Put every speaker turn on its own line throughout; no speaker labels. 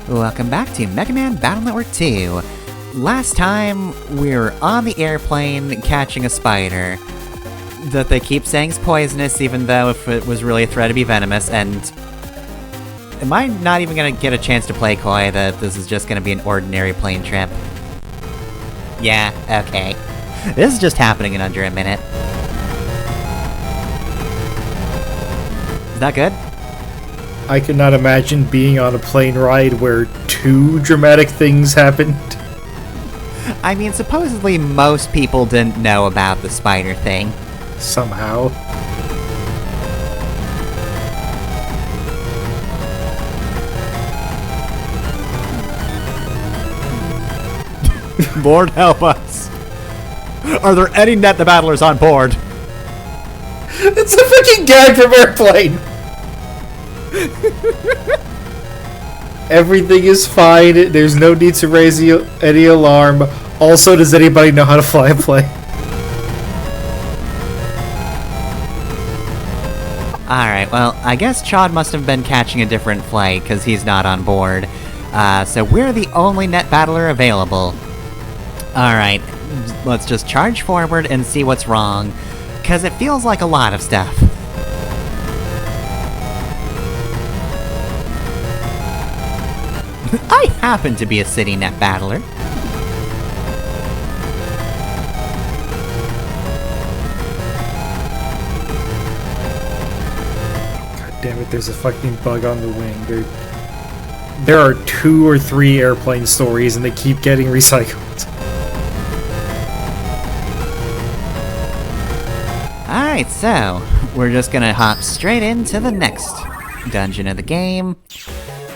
Welcome back to Mega Man Battle Network 2. Last time, we were on the airplane catching a spider that they keep saying is poisonous, even though if it was really a threat to be venomous, and am I not even gonna get a chance to play coy that this is just gonna be an ordinary plane trip? Yeah, okay. This is just happening in under a minute. Is that good?
I could not imagine being on a plane ride where two dramatic things happened.
I mean, supposedly most people didn't know about the spider thing.
Somehow.
Lord help us! Are there any net the battlers on board?
It's a fucking gag from Airplane! Everything is fine, there's no need to raise any alarm. Also, does anybody know how to fly a plane?
Alright, well, I guess Chad must have been catching a different flight, because he's not on board. So we're the only net battler available. Alright, let's just charge forward and see what's wrong, because it feels like a lot of stuff. I happen to be a city net battler.
God damn it, there's a fucking bug on the wing. There are 2 or 3 airplane stories and they keep getting recycled.
Alright, so, we're just gonna hop straight into the next dungeon of the game.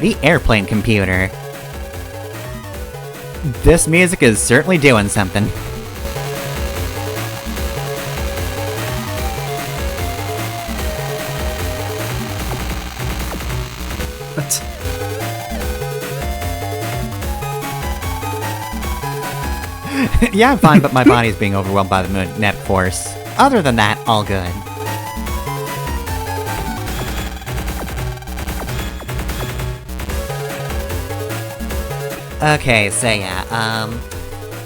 The airplane computer. This music is certainly doing something.
What?
Yeah, I'm fine, but my body's being overwhelmed by the magnetic force. Other than that, all good. Okay, so yeah,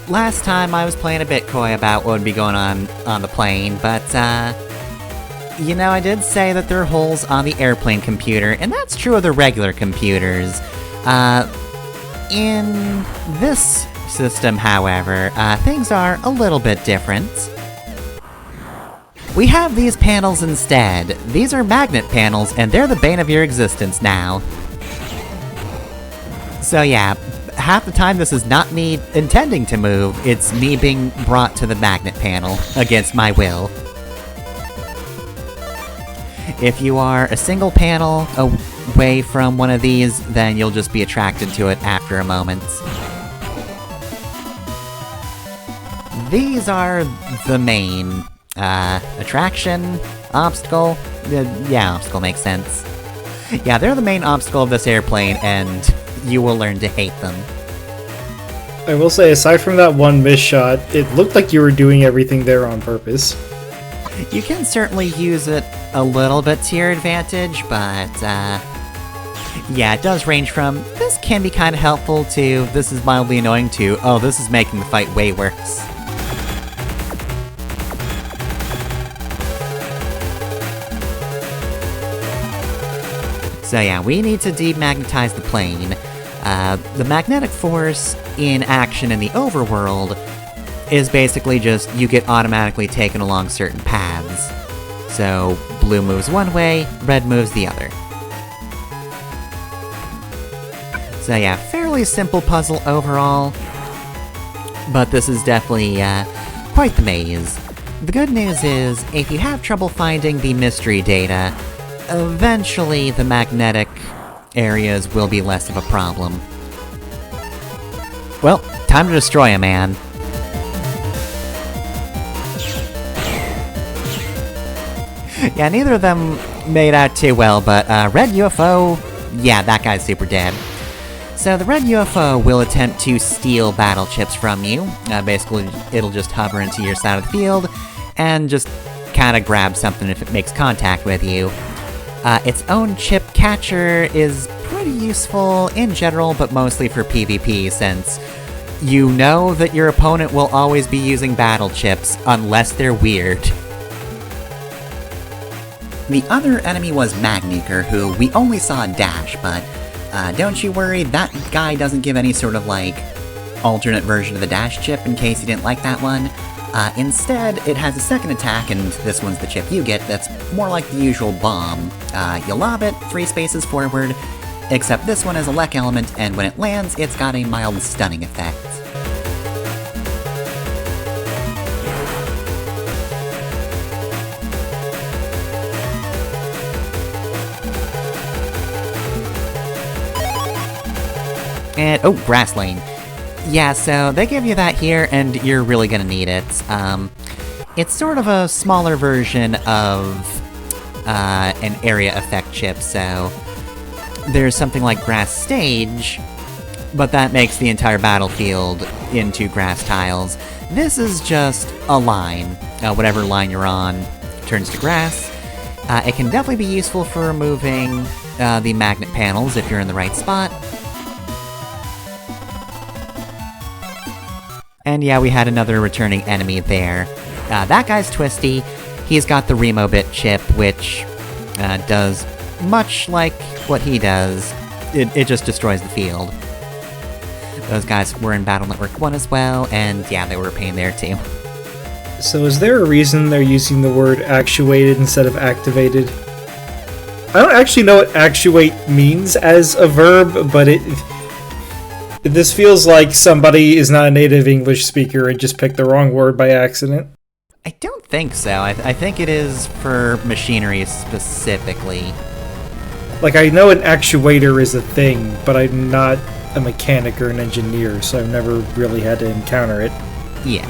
last time I was playing a bit coy about what would be going on the plane, but, you know, I did say that there are holes on the airplane computer, and that's true of the regular computers. In this system, however, things are a little bit different. We have these panels instead. These are magnet panels, and they're the bane of your existence now. So yeah, half the time this is not me intending to move, it's me being brought to the magnet panel, against my will. If you are a single panel away from one of these, then you'll just be attracted to it after a moment. These are the main attraction, obstacle. Yeah, obstacle makes sense. Yeah, they're the main obstacle of this airplane, and you will learn to hate them.
I will say, aside from that one miss shot, it looked like you were doing everything there on purpose.
You can certainly use it a little bit to your advantage, but, yeah, it does range from, this can be kind of helpful, to, this is mildly annoying, to, oh, this is making the fight way worse. So yeah, we need to demagnetize the plane. The magnetic force in action in the overworld is basically just you get automatically taken along certain paths. So, blue moves one way, red moves the other. So yeah, fairly simple puzzle overall, but this is definitely, quite the maze. The good news is, if you have trouble finding the mystery data, eventually the magnetic areas will be less of a problem. Well, time to destroy a man. Yeah, neither of them made out too well, but red UFO, yeah, that guy's super dead. So the red UFO will attempt to steal battle chips from you. Basically, it'll just hover into your side of the field, and just kinda grab something if it makes contact with you. Its own chip catcher is pretty pretty useful in general, but mostly for PvP, since you know that your opponent will always be using battle chips, unless they're weird. The other enemy was MagnetMan.EXE, who we only saw dash, but don't you worry, that guy doesn't give any sort of, like, alternate version of the dash chip in case you didn't like that one. Instead, it has a second attack, and this one's the chip you get, that's more like the usual bomb. You lob it 3 spaces forward, except this one has a Lek element, and when it lands, it's got a mild stunning effect. And, oh, Grass Lane. Yeah, so they give you that here, and you're really gonna need it. It's sort of a smaller version of an area effect chip, so there's something like Grass Stage, but that makes the entire battlefield into grass tiles. This is just a line. Whatever line you're on turns to grass. It can definitely be useful for removing the magnet panels if you're in the right spot. And yeah, we had another returning enemy there. That guy's Twisty. He's got the Remobit chip, which does much like what he does. It just destroys the field. Those guys were in Battle Network 1 as well, and yeah, they were a pain there too.
So is there a reason they're using the word actuated instead of activated? I don't actually know what actuate means as a verb, but this feels like somebody is not a native English speaker and just picked the wrong word by accident.
I don't think so. I think it is for machinery specifically.
Like, I know an actuator is a thing, but I'm not a mechanic or an engineer, so I've never really had to encounter it.
Yeah.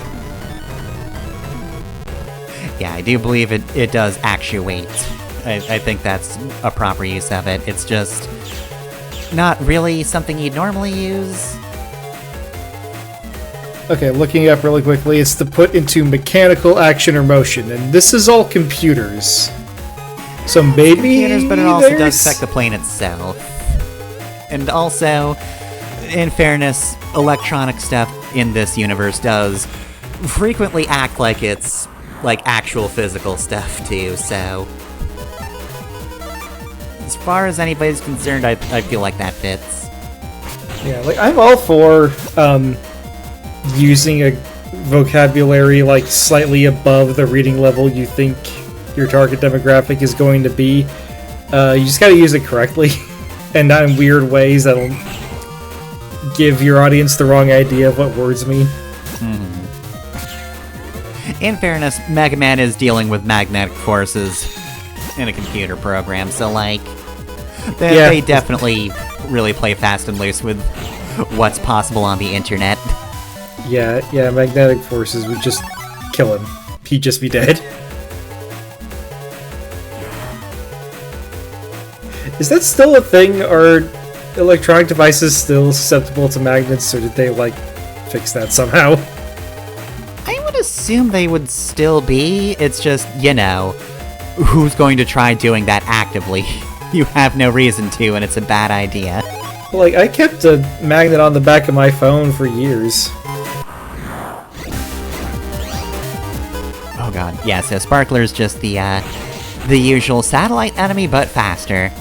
Yeah, I do believe it does actuate. I think that's a proper use of it. It's just not really something you'd normally use.
Okay, looking up really quickly, it's to put into mechanical action or motion, and this is all computers. So maybe
computers, but it also does affect the plane itself. And also, in fairness, electronic stuff in this universe does frequently act like it's like actual physical stuff too, so as far as anybody's concerned, I feel like that fits.
Yeah, like, I'm all for using a vocabulary like slightly above the reading level you think your target demographic is going to be. You just gotta use it correctly, and not in weird ways that'll give your audience the wrong idea of what words mean.
In fairness, MegaMan is dealing with magnetic forces in a computer program, so like, they definitely really play fast and loose with what's possible on the internet.
Yeah, magnetic forces would just kill him. He'd just be dead. Is that still a thing? Are electronic devices still susceptible to magnets, or did they, like, fix that somehow?
I would assume they would still be. It's just, you know, who's going to try doing that actively? You have no reason to, and it's a bad idea.
Like, I kept a magnet on the back of my phone for years.
Oh god, yeah, so Sparkler's just the usual satellite enemy, but faster.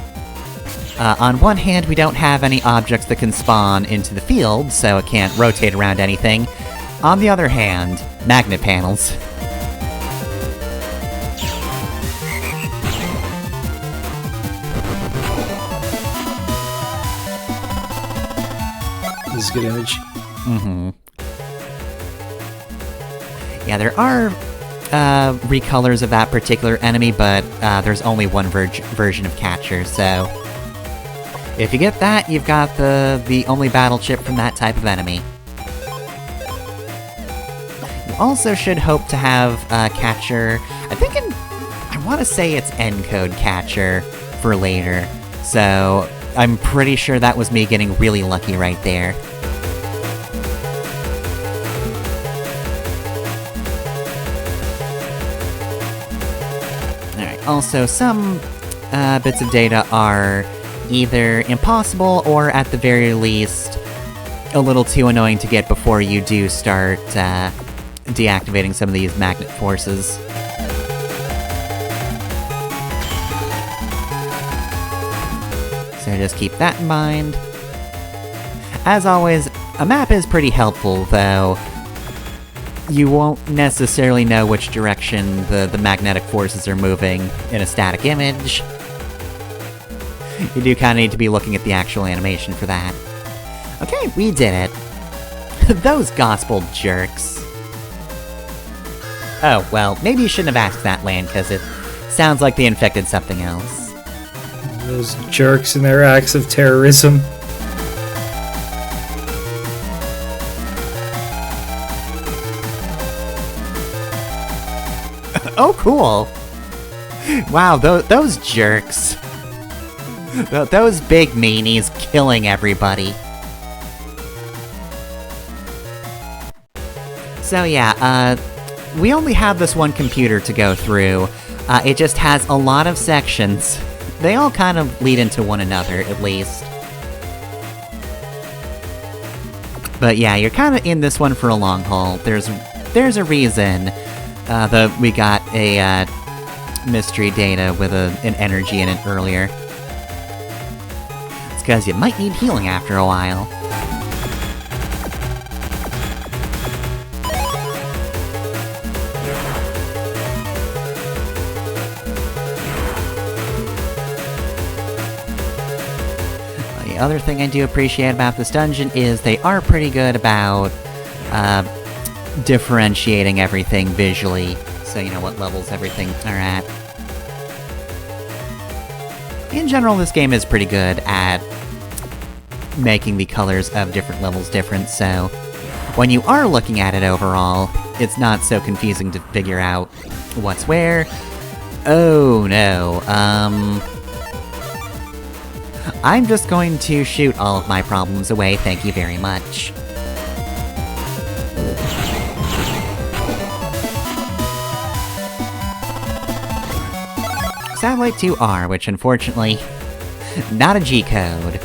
On one hand, we don't have any objects that can spawn into the field, so it can't rotate around anything. On the other hand, magnet panels.
This is a good image.
Yeah, there are recolors of that particular enemy, but there's only one version of Catcher, so if you get that, you've got the only battle chip from that type of enemy. You also should hope to have Catcher, I want to say it's encode Catcher for later, so I'm pretty sure that was me getting really lucky right there. Alright, also some bits of data are either impossible or, at the very least, a little too annoying to get before you do start deactivating some of these magnet forces. So just keep that in mind. As always, a map is pretty helpful, though you won't necessarily know which direction the magnetic forces are moving in a static image. You do kind of need to be looking at the actual animation for that. Okay, we did it. Those gospel jerks. Oh, well, maybe you shouldn't have asked that, Lan, because it sounds like they infected something else.
Those jerks and their acts of terrorism.
Oh, cool! Wow, those jerks. Those big meanies killing everybody. So yeah, we only have this one computer to go through. It just has a lot of sections. They all kind of lead into one another, at least. But yeah, you're kind of in this one for a long haul. There's a reason that we got a mystery data with an energy in it earlier. It's because you might need healing after a while. The other thing I do appreciate about this dungeon is they are pretty good about differentiating everything visually, so you know what levels everything are at. In general, this game is pretty good at making the colors of different levels different, so when you are looking at it overall, it's not so confusing to figure out what's where. Oh no, I'm just going to shoot all of my problems away, thank you very much. Satellite 2R, which unfortunately, not a G-code.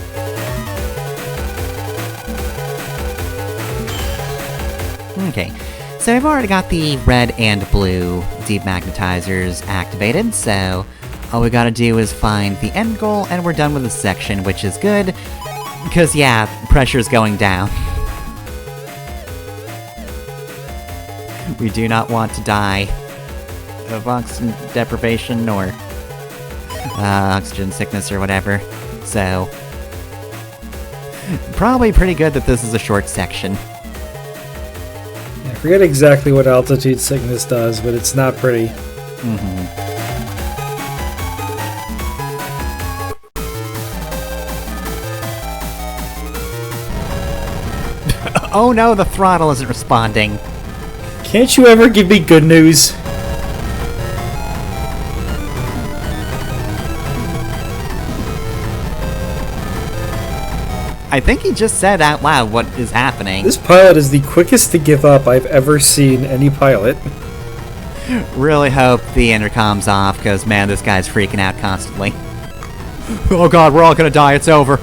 Okay, so I've already got the red and blue demagnetizers activated, so all we gotta do is find the end goal, and we're done with this section, which is good, because yeah, pressure's going down. We do not want to die of oxygen deprivation, or oxygen sickness or whatever, so probably pretty good that this is a short section.
Yeah, I forget exactly what altitude sickness does, but it's not pretty.
Oh no, the throttle isn't responding.
Can't you ever give me good news?
I think he just said out loud what is happening.
This pilot is the quickest to give up I've ever seen any pilot.
Really hope the intercom's off, because man, this guy's freaking out constantly. Oh god, we're all gonna die, it's over.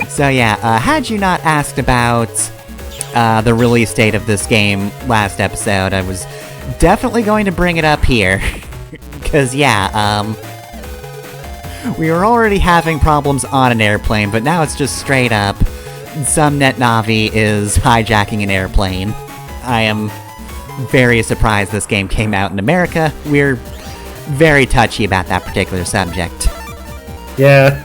So yeah, had you not asked about the release date of this game last episode, I was definitely going to bring it up here. Because yeah, we were already having problems on an airplane, but now it's just straight up, some NetNavi is hijacking an airplane. I am very surprised this game came out in America. We're very touchy about that particular subject.
Yeah.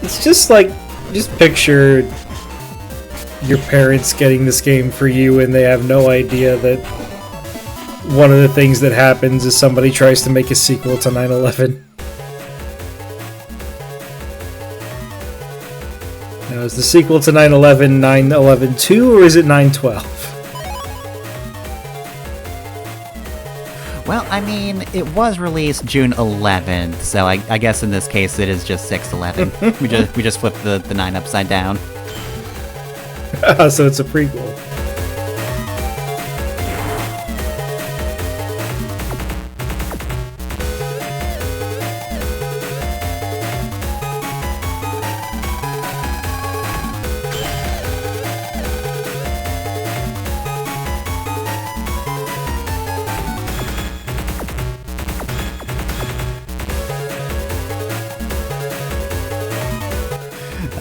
It's just like, just picture your parents getting this game for you and they have no idea that one of the things that happens is somebody tries to make a sequel to 9/11. Now, is the sequel to 9/11 9/11-2 or is it 9/12?
Well, I mean, it was released June 11th, so I guess in this case it is just 6/11. we just flipped the 9 upside down.
So it's a prequel.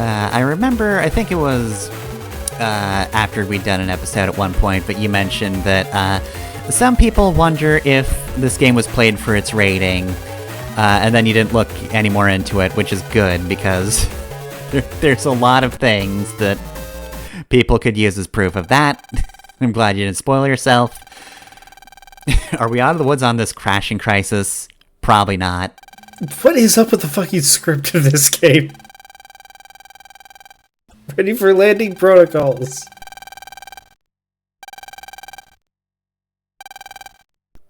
I remember, I think it was after we'd done an episode at one point, but you mentioned that some people wonder if this game was played for its rating, and then you didn't look any more into it, which is good, because there's a lot of things that people could use as proof of that. I'm glad you didn't spoil yourself. Are we out of the woods on this crashing crisis? Probably not.
What is up with the fucking script of this game? Ready for landing protocols.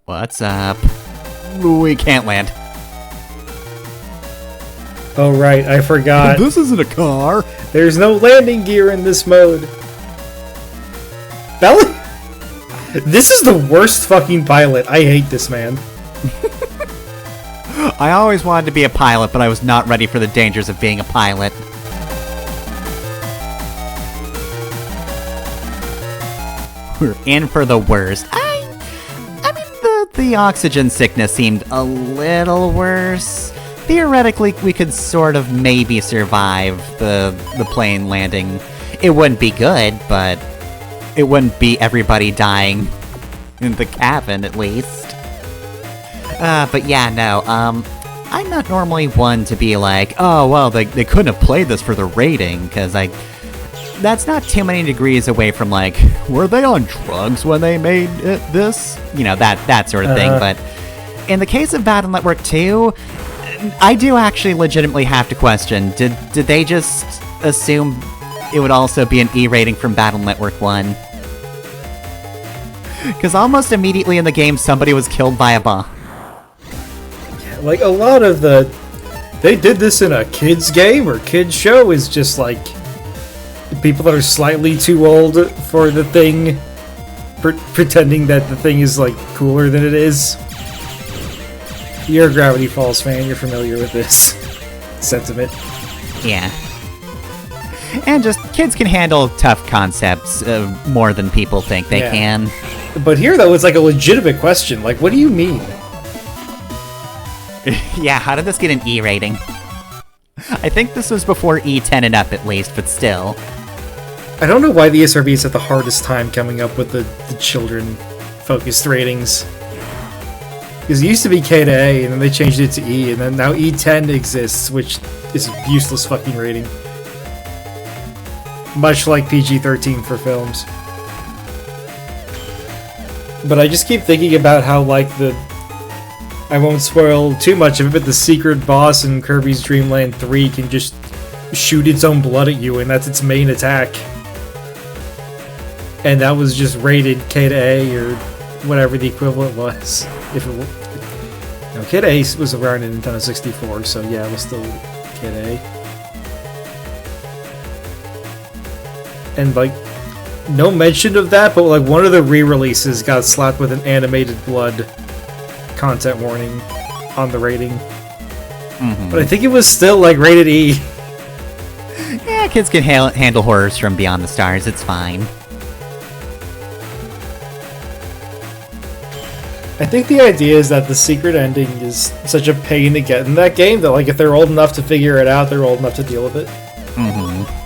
What's up? We can't land.
Oh right, I forgot.
This isn't a car.
There's no landing gear in this mode. This is the worst fucking pilot. I hate this man.
I always wanted to be a pilot, but I was not ready for the dangers of being a pilot. We're in for the worst. I mean, the oxygen sickness seemed a little worse. Theoretically, we could sort of maybe survive the plane landing. It wouldn't be good, but it wouldn't be everybody dying in the cabin, at least. But yeah, no, I'm not normally one to be like, oh, well, they couldn't have played this for the rating, because that's not too many degrees away from, like, were they on drugs when they made this? You know, that sort of thing, but in the case of Battle Network 2, I do actually legitimately have to question, did they just assume it would also be an E rating from Battle Network 1? Because almost immediately in the game, somebody was killed by a bomb.
Yeah, like, a lot of they did this in a kid's game or kid's show is just, like, people that are slightly too old for the thing, pretending that the thing is, like, cooler than it is. You're a Gravity Falls fan, you're familiar with this sentiment.
Yeah. And just, kids can handle tough concepts more than people think they can.
But here, though, it's like a legitimate question. Like, what do you mean?
Yeah, how did this get an E rating? I think this was before E10 and up, at least, but still.
I don't know why the SRBs had the hardest time coming up with the children-focused ratings. Because it used to be K to A, and then they changed it to E, and then now E10 exists, which is a useless fucking rating. Much like PG-13 for films. But I just keep thinking about how, like, I won't spoil too much of it, but the secret boss in Kirby's Dream Land 3 can just shoot its own blood at you, and that's its main attack. And that was just rated K to A, or whatever the equivalent was. If it no, K to A was around in Nintendo 64, so yeah, it was still K to A. And, like, no mention of that, but, like, one of the re-releases got slapped with an animated blood content warning on the rating. Mm-hmm. But I think it was still, like, rated E.
Yeah, kids can handle horrors from Beyond the Stars, it's fine.
I think the idea is that the secret ending is such a pain to get in that game that, like, if they're old enough to figure it out, they're old enough to deal with it.
Mm-hmm.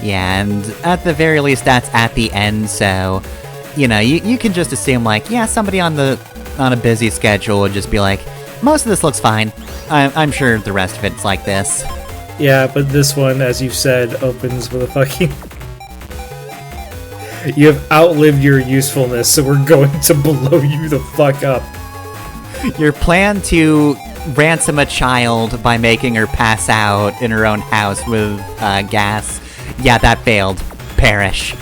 Yeah, and at the very least, that's at the end, so, you know, you can just assume, like, yeah, somebody on a busy schedule would just be like, most of this looks fine. I'm sure the rest of it's like this.
Yeah, but this one, as you've said, opens with a fucking... You have outlived your usefulness, so we're going to blow you the fuck up.
Your plan to ransom a child by making her pass out in her own house with gas, yeah, that failed. Perish.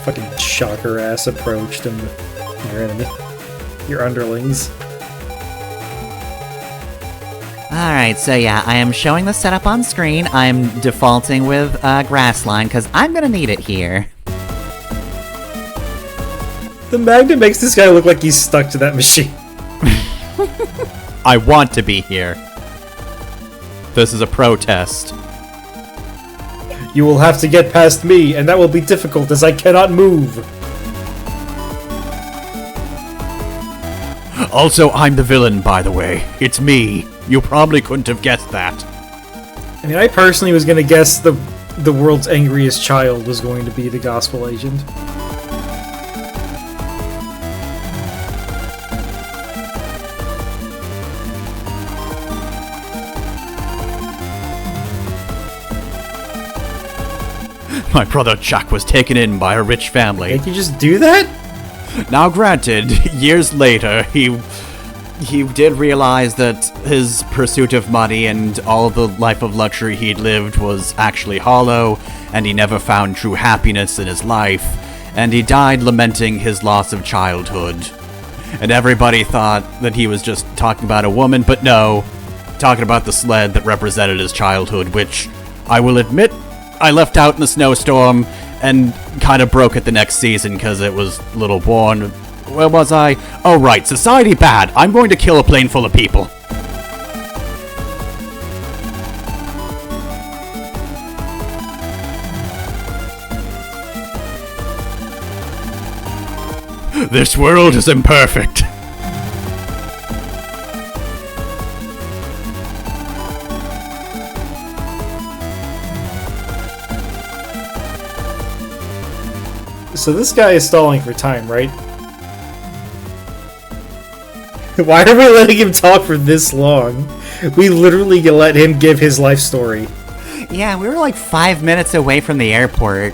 Fucking shocker-ass approach to your enemy. Your underlings.
Alright, so yeah, I am showing the setup on screen. I'm defaulting with Grassline, because I'm gonna need it here.
The magnet makes this guy look like he's stuck to that machine.
I want to be here. This is a protest.
You will have to get past me, and that will be difficult as I cannot move.
Also, I'm the villain, by the way. It's me. You probably couldn't have guessed that.
I mean, I personally was gonna guess the world's angriest child was going to be the gospel agent.
My brother Chuck was taken in by a rich family.
Can't you just do that?
Now granted, years later, he did realize that his pursuit of money and all the life of luxury he'd lived was actually hollow, and he never found true happiness in his life, and he died lamenting his loss of childhood. And everybody thought that he was just talking about a woman, but no, talking about the sled that represented his childhood, which, I will admit, I left out in the snowstorm and kind of broke it the next season because it was a little worn. Where was I? Oh right, society bad. I'm going to kill a plane full of people. This world is imperfect.
So this guy is stalling for time, right? Why are we letting him talk for this long? We literally let him give his life story.
Yeah, we were like 5 minutes away from the airport.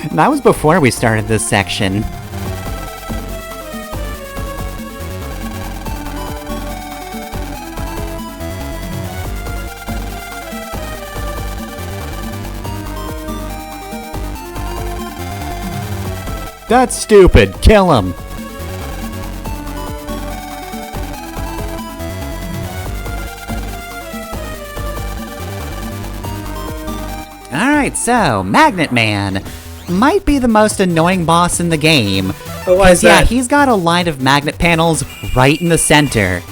And that was before we started this section.
That's stupid. Kill him.
Alright, so, Magnet Man might be the most annoying boss in the game.
Oh, why is that?
Yeah, he's got a line of magnet panels right in the center.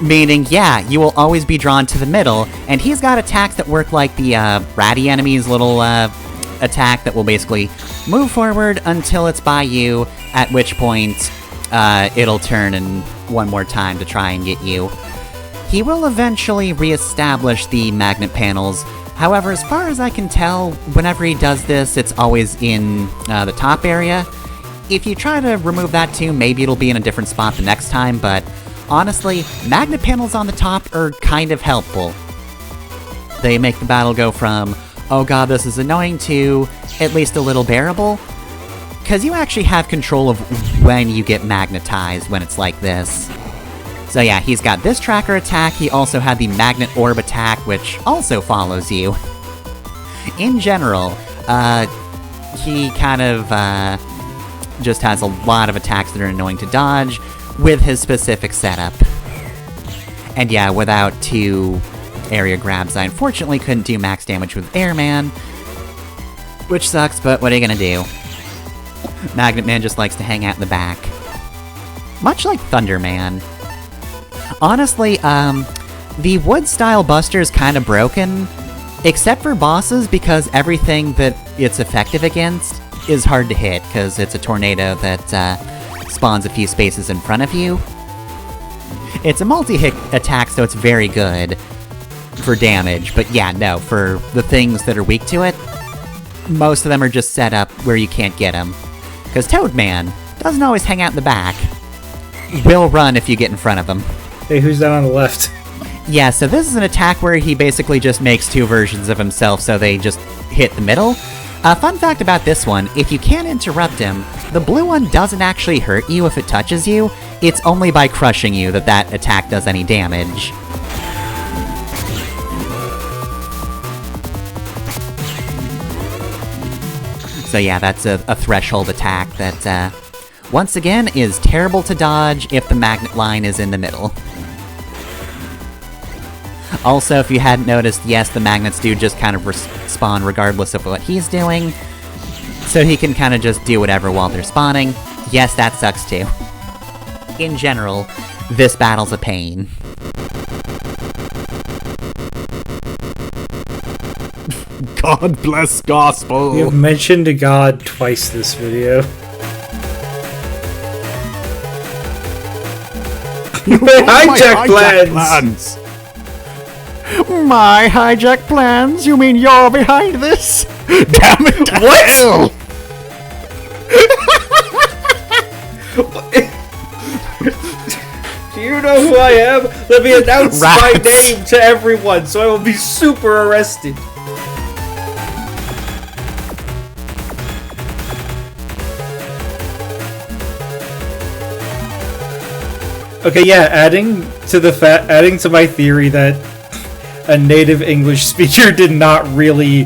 Meaning, yeah, you will always be drawn to the middle, and he's got attacks that work like the ratty enemy's little attack that will basically move forward until it's by you, at which point it'll turn in one more time to try and get you. He will eventually re-establish the magnet panels. However, as far as I can tell, whenever he does this, it's always in the top area. If you try to remove that too, maybe it'll be in a different spot the next time, but honestly, magnet panels on the top are kind of helpful. They make the battle go from, oh god, this is annoying, to at least a little bearable. Because you actually have control of when you get magnetized when it's like this. So yeah, he's got this tracker attack, he also had the magnet orb attack, which also follows you. In general, he kind of just has a lot of attacks that are annoying to dodge with his specific setup. And yeah, without 2 area grabs, I unfortunately couldn't do max damage with Airman, which sucks, but what are you gonna do? Magnet Man just likes to hang out in the back. Much like Thunder Man. Honestly, the wood-style buster is kind of broken, except for bosses, because everything that it's effective against is hard to hit, because it's a tornado that spawns a few spaces in front of you. It's a multi-hit attack, so it's very good for damage, but yeah, no, for the things that are weak to it, most of them are just set up where you can't get them. Because Toadman doesn't always hang out in the back. Will run if you get in front of him.
Hey, who's that on the left?
Yeah, so this is an attack where he basically just makes 2 versions of himself, so they just hit the middle. Fun fact about this one, if you can't interrupt him, the blue one doesn't actually hurt you if it touches you, it's only by crushing you that that attack does any damage. So yeah, that's a threshold attack that, once again, is terrible to dodge if the magnet line is in the middle. Also, if you hadn't noticed, yes, the magnets do just kind of spawn regardless of what he's doing, so he can kind of just do whatever while they're spawning. Yes, that sucks too. In general, this battle's a pain.
God bless gospel.
You've mentioned God twice this video. My hijack plans!
My hijack plans? You mean you're behind this? Damn it!
What? Do you know who I am? Let me announce my name to everyone so I will be super arrested. Okay, yeah, adding to my theory that a native English speaker did not really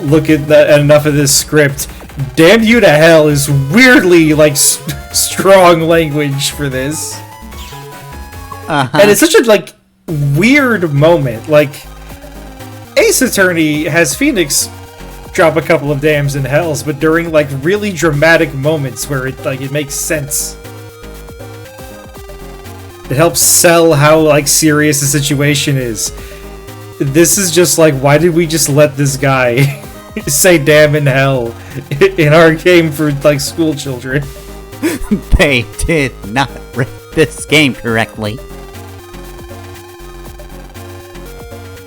look at enough of this script. Damn you to hell is weirdly like strong language for this. And it's such a like weird moment. Like Ace Attorney has Phoenix drop a couple of dams in hells, but during like really dramatic moments where it makes sense. It helps sell how like serious the situation is. This is just like, why did we just let this guy say damn in hell in our game for like school children?
They did not read this game correctly.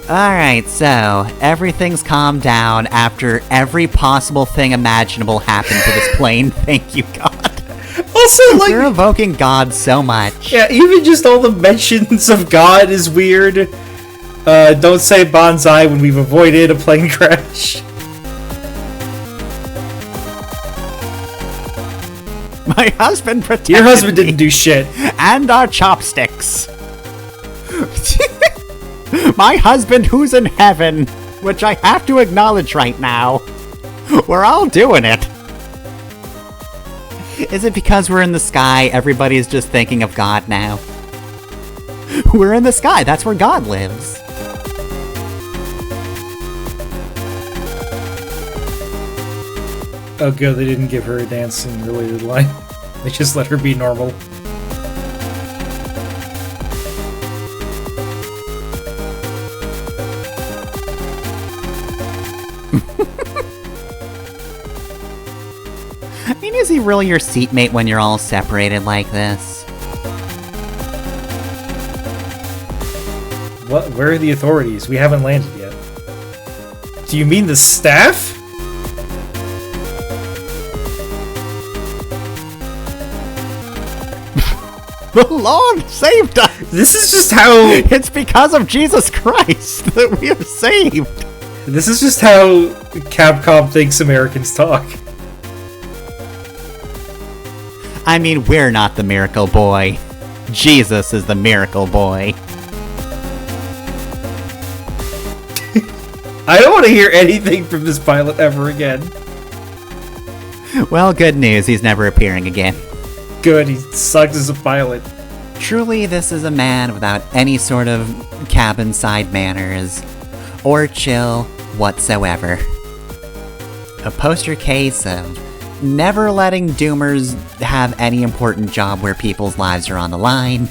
Alright, so everything's calmed down after every possible thing imaginable happened to this plane. Thank you, God.
Also, like,
you're evoking God so much.
Yeah, even just all the mentions of God is weird. Don't say bonsai when we've avoided a plane crash.
My husband protected
Your husband
me.
didn't do shit.
And our chopsticks. My husband who's in heaven, which I have to acknowledge right now. We're all doing it.
Is it because we're in the sky, everybody's just thinking of God now? We're in the sky, that's where God lives.
Oh good, they didn't give her a dancing related line. They just let her be normal.
I mean, is he really your seatmate when you're all separated like this?
What? Where are the authorities? We haven't landed yet. Do you mean the staff?
The Lord saved us!
This is just how...
It's because of Jesus Christ that we are saved!
This is just how Capcom thinks Americans talk.
I mean, we're not the miracle boy. Jesus is the miracle boy.
I don't want to hear anything from this pilot ever again.
Well, good news, he's never appearing again.
Good, he sucks as a pilot.
Truly, this is a man without any sort of cabin side manners or chill whatsoever. A poster case of never letting doomers have any important job where people's lives are on the line.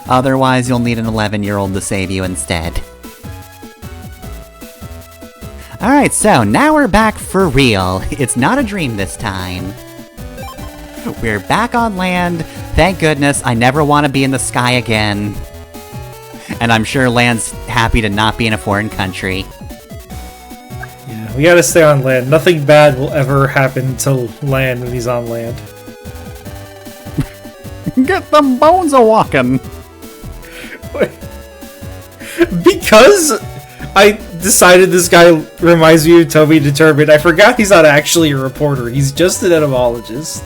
Otherwise, you'll need an 11-year-old to save you instead. Alright, so now we're back for real. It's not a dream this time. We're back on land. Thank goodness, I never want to be in the sky again. And I'm sure Land's happy to not be in a foreign country.
Yeah, we gotta stay on land. Nothing bad will ever happen to Land when he's on land.
Get them bones a-walking!
Because I decided this guy reminds me of Toby Determined, I forgot he's not actually a reporter. He's just an etymologist.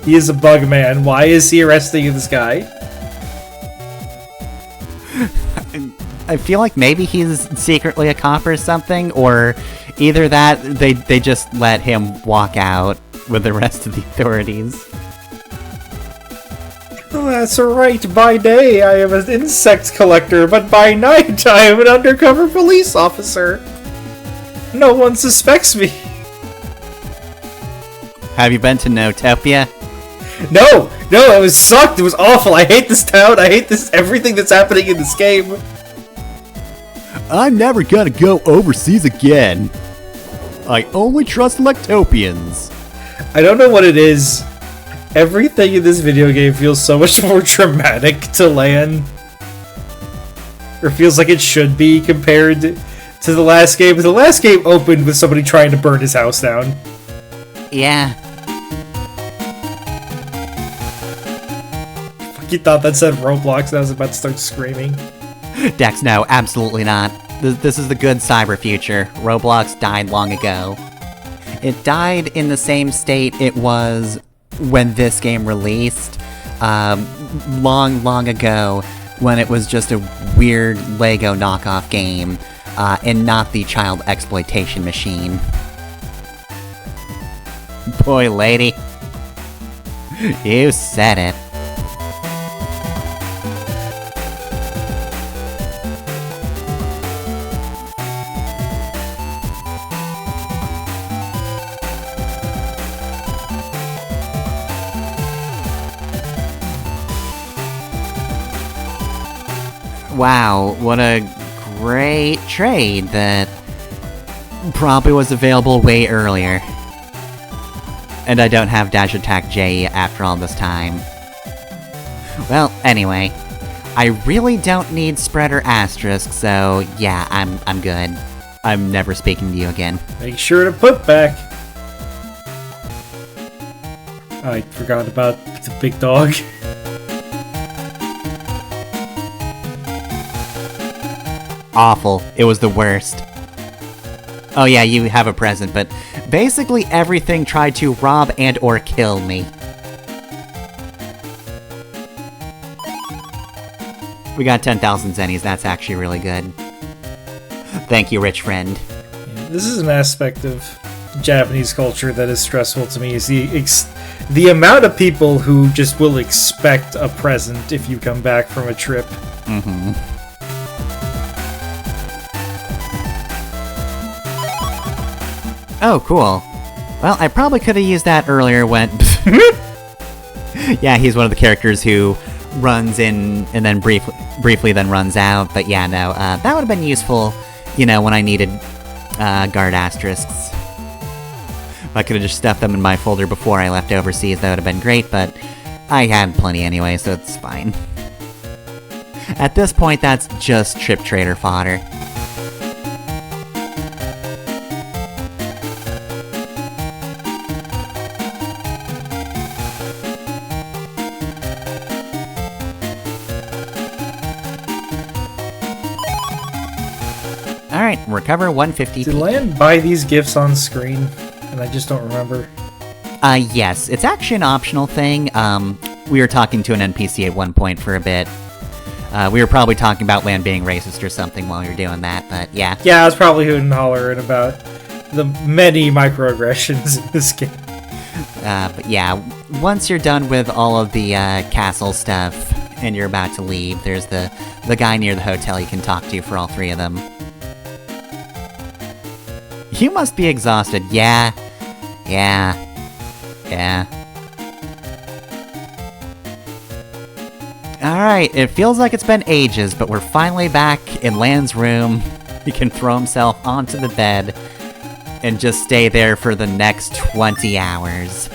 He is a bug man. Why is he arresting this guy?
I feel like maybe he's secretly a cop or something, or either that, they just let him walk out with the rest of the authorities.
That's right. By day, I am an insect collector, but by night, I am an undercover police officer. No one suspects me.
Have you been to Notopia?
No, it was sucked. It was awful. I hate this town. I hate everything that's happening in this game.
I'm never gonna go overseas again. I only trust Lectopians.
I don't know what it is, Everything in this video game feels so much more dramatic to Lan. Or feels like it should be compared to the last game. The last game opened with somebody trying to burn his house down.
Yeah.
You thought that said Roblox and I was about to start screaming.
Dex, no, absolutely not. This is the good cyber future. Roblox died long ago. It died in the same state it was when this game released, long ago, when it was just a weird Lego knockoff game, and not the child exploitation machine. Boy, lady. You said it. Wow, what a great trade that probably was available way earlier. And I don't have Dash Attack J after all this time. Well, anyway, I really don't need spread or asterisk, so yeah, I'm good. I'm never speaking to you again.
Make sure to put back. I forgot about the big dog.
Awful. It was the worst. Oh yeah, you have a present, but basically everything tried to rob and or kill me. We got 10,000 zennies, that's actually really good. Thank you, rich friend.
Yeah, this is an aspect of Japanese culture that is stressful to me, is the amount of people who just will expect a present if you come back from a trip.
Mm-hmm. Oh, cool. Well, I probably could have used that earlier when... Yeah, he's one of the characters who runs in and then briefly then runs out, but yeah, no, that would have been useful, you know, when I needed guard asterisks. If I could have just stuffed them in my folder before I left overseas, that would have been great, but I had plenty anyway, so it's fine. At this point, that's just trip trader fodder. Alright, recover 150.
Did Lan buy these gifts on screen? And I just don't remember.
Yes. It's actually an optional thing. We were talking to an NPC at one point for a bit. We were probably talking about Lan being racist or something while we were doing that, but yeah.
Yeah, I was probably hooting and hollering about the many microaggressions in this game.
But yeah, once you're done with all of the castle stuff and you're about to leave, there's the guy near the hotel you can talk to for all three of them. You must be exhausted. Yeah. Alright, it feels like it's been ages, but we're finally back in Lan's room. He can throw himself onto the bed and just stay there for the next 20 hours.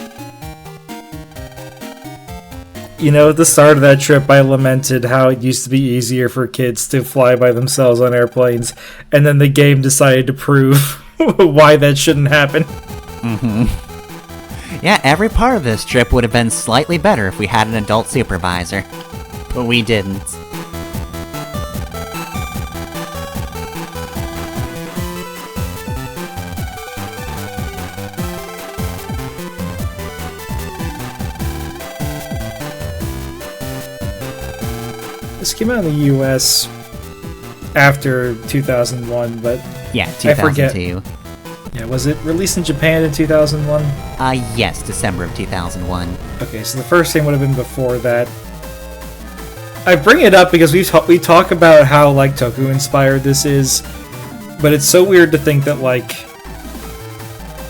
You know, at the start of that trip, I lamented how it used to be easier for kids to fly by themselves on airplanes, and then the game decided to prove why that shouldn't happen.
Mm-hmm. Yeah, every part of this trip would have been slightly better if we had an adult supervisor. But we didn't.
This came out in the US after 2001, but
yeah,
I forget.
2002.
Yeah, was it released in Japan in 2001?
Yes, December of 2001.
Okay, so the first thing would have been before that. I bring it up because we talk about how, like, Toku inspired this is, but it's so weird to think that, like,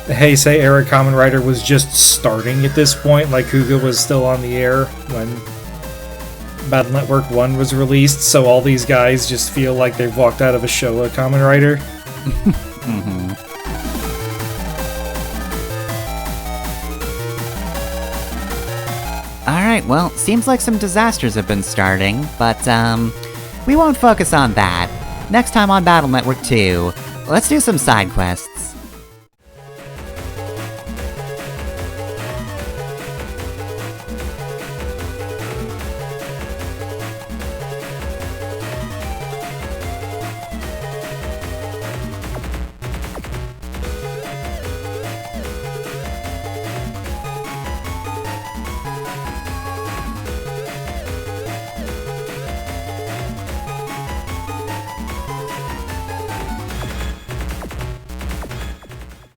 the Heisei era Kamen Rider was just starting at this point, like Kuga was still on the air when Battle Network 1 was released, so all these guys just feel like they've walked out of a Showa Kamen Rider.
Mm-hmm. Alright, well, seems like some disasters have been starting, but, we won't focus on that. Next time on Battle Network 2, let's do some side quests.